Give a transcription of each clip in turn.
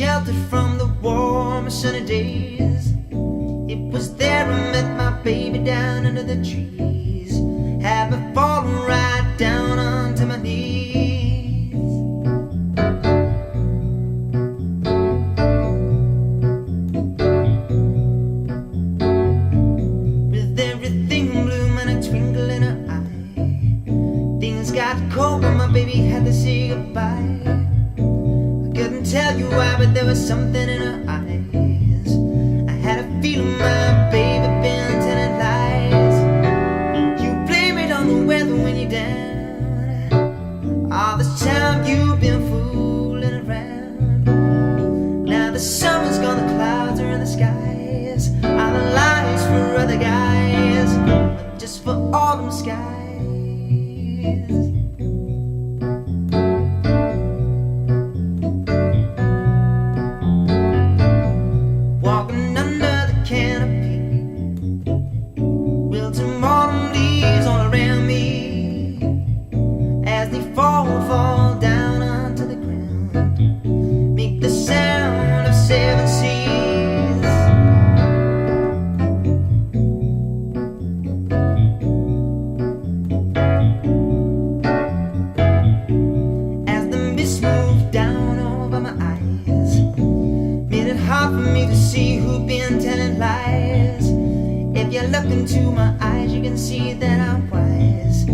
shelter from the warm sunny days. It was there I met my baby down under the trees. Had me falling right down onto my knees. With everything in bloom and a twinkle in her eye, things got cold when my baby had to say goodbye. Couldn't tell you why, but there was something in her eyes. I had a feeling my baby been telling lies. You blame it on the weather when you're down. All this time you've been fooling around. Now the summer's gone, the clouds are in the skies. All the lies for other guys, just for autumn skies. Fall down onto the ground, make the sound of seven seas. As the mist moved down over my eyes, made it hard for me to see who'd been telling lies. If you look into my eyes, you can see that I'm wise.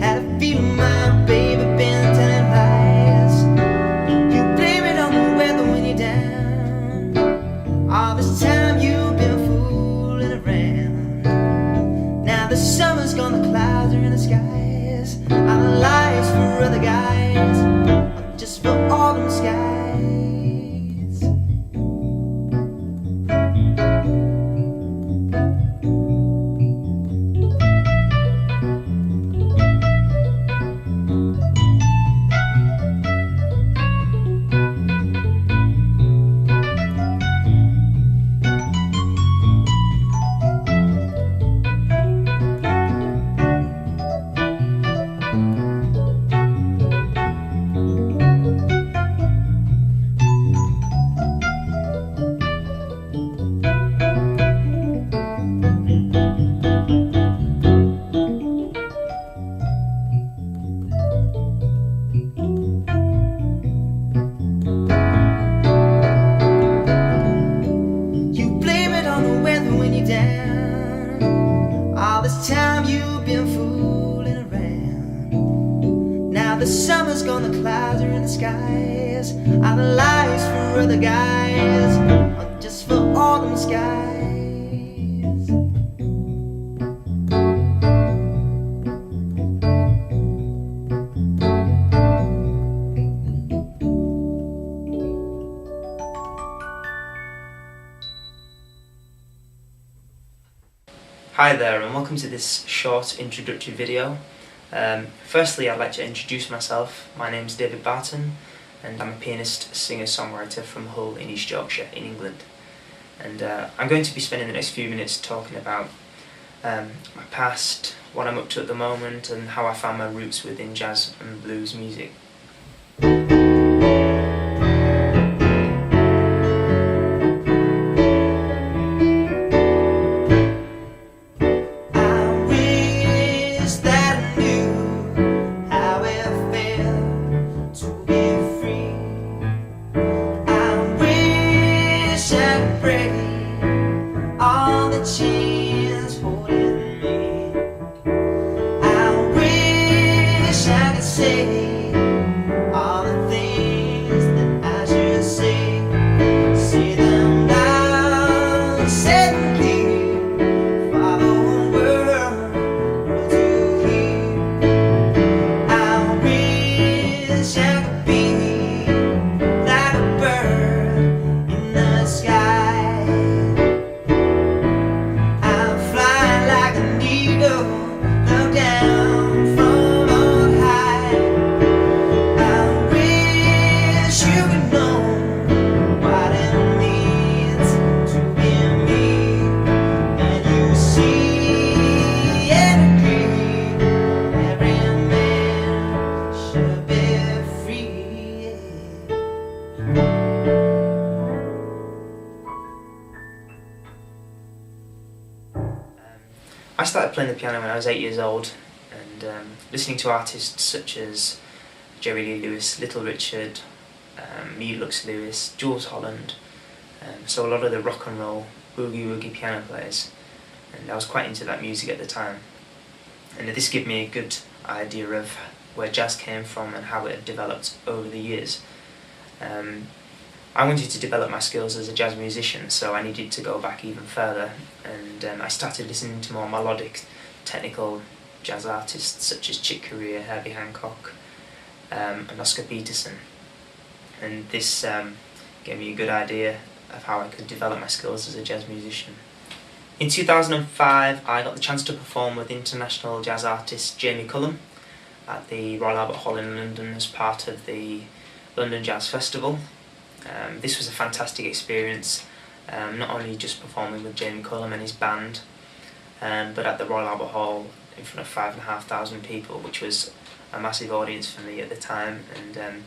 Had a feeling my baby been telling lies. You blame it on the weather when you're down. All this time you've been fooling around. Now the summer's gone, the clouds are in the skies. All the lies for other guys, just for autumn skies. This time you've been fooling around. Now the summer's gone, the clouds are in the skies. All the lies for other guys, or just for autumn skies. Hi there and welcome to this short introductory video. Firstly, I'd like to introduce myself. My name is David Barton and I'm a pianist, singer-songwriter from Hull in East Yorkshire in England. And I'm going to be spending the next few minutes talking about my past, what I'm up to at the moment and how I found my roots within jazz and blues music. Chains holding me. I wish I could say I started playing the piano when I was 8 years old, and listening to artists such as Jerry Lee Lewis, Little Richard, me, Lux Lewis, Jules Holland, so a lot of the rock and roll, boogie woogie piano players, and I was quite into that music at the time. And this gave me a good idea of where jazz came from and how it had developed over the years. I wanted to develop my skills as a jazz musician, so I needed to go back even further, and I started listening to more melodic, technical jazz artists such as Chick Corea, Herbie Hancock, and Oscar Peterson. And this gave me a good idea of how I could develop my skills as a jazz musician. In 2005, I got the chance to perform with international jazz artist Jamie Cullum at the Royal Albert Hall in London as part of the London Jazz Festival. This was a fantastic experience, not only just performing with Jamie Cullum and his band, but at the Royal Albert Hall in front of 5,500 people, which was a massive audience for me at the time, and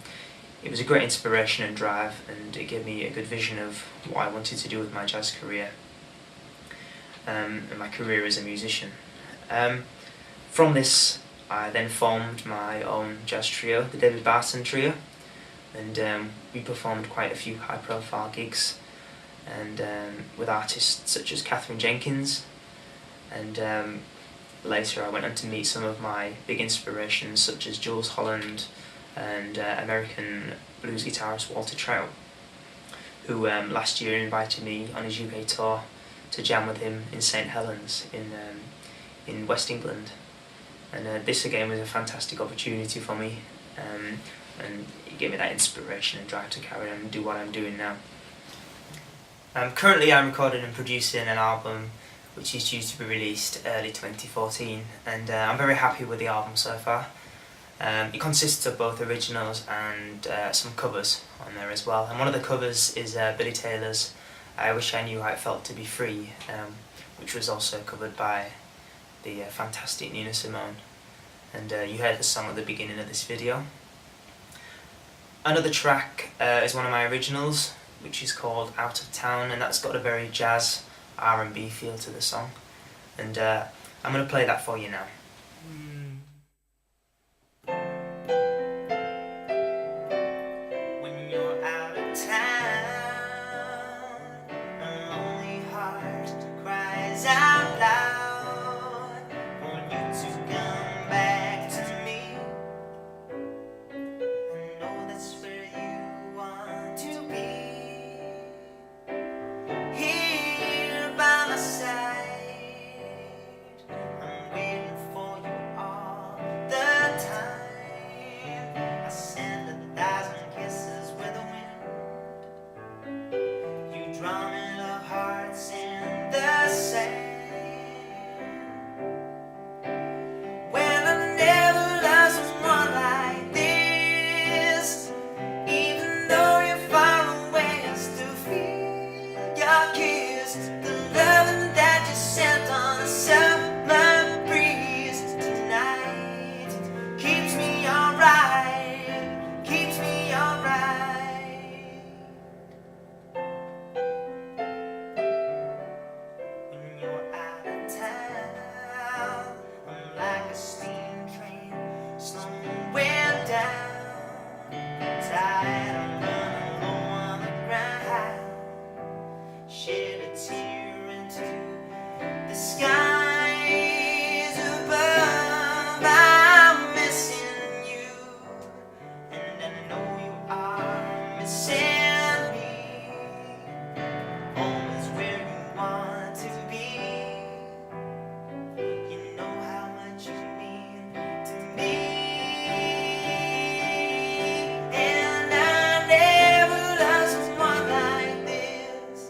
it was a great inspiration and drive, and it gave me a good vision of what I wanted to do with my jazz career and my career as a musician. From this, I then formed my own jazz trio, the David Barton Trio, and we performed quite a few high-profile gigs, and with artists such as Catherine Jenkins, and later I went on to meet some of my big inspirations such as Jules Holland and American blues guitarist Walter Trout, who last year invited me on his UK tour to jam with him in St Helens in West England. And this again was a fantastic opportunity for me, and it gave me that inspiration and drive to carry on and do what I'm doing now. Currently I'm recording and producing an album which is due to be released early 2014, and I'm very happy with the album so far. It consists of both originals and some covers on there as well, and one of the covers is Billy Taylor's I Wish I Knew How It Felt to Be Free, which was also covered by the fantastic Nina Simone, and you heard the song at the beginning of this video. Another track is one of my originals, which is called Out of Town, and that's got a very jazz R&B feel to the song, and I'm going to play that for you now. When you're out of town, a lonely heart cries out loud, want you to come back to me. I know that's where you want to be, here by my side. I'm waiting for you all the time. I send 1,000 kisses with the wind. You drumming of hearts in the sand. Well, I never loved someone like this. Even though you're far away, I still feel your kiss. The loving that you sent on a summer breeze tonight keeps me alright, keeps me alright. When you're out of town, I'm like a steam train slowing way down. Tired, I'm running low on the ground. Shed a tear into the skies above. I'm missing you, and I know you are missing me. Home is where you want to be. You know how much you mean to me. And I never loved someone like this.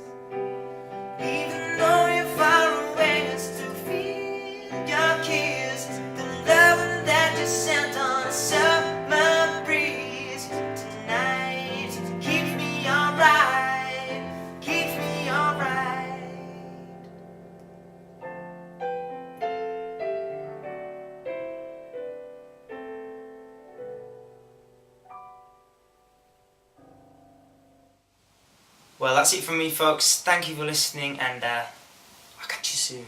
Even though you're far away, I still feel your kiss. The loving that you sent on a summer breeze tonight keeps me alright, keeps me alright. Well, that's it from me, folks. Thank you for listening, and I'll catch you soon.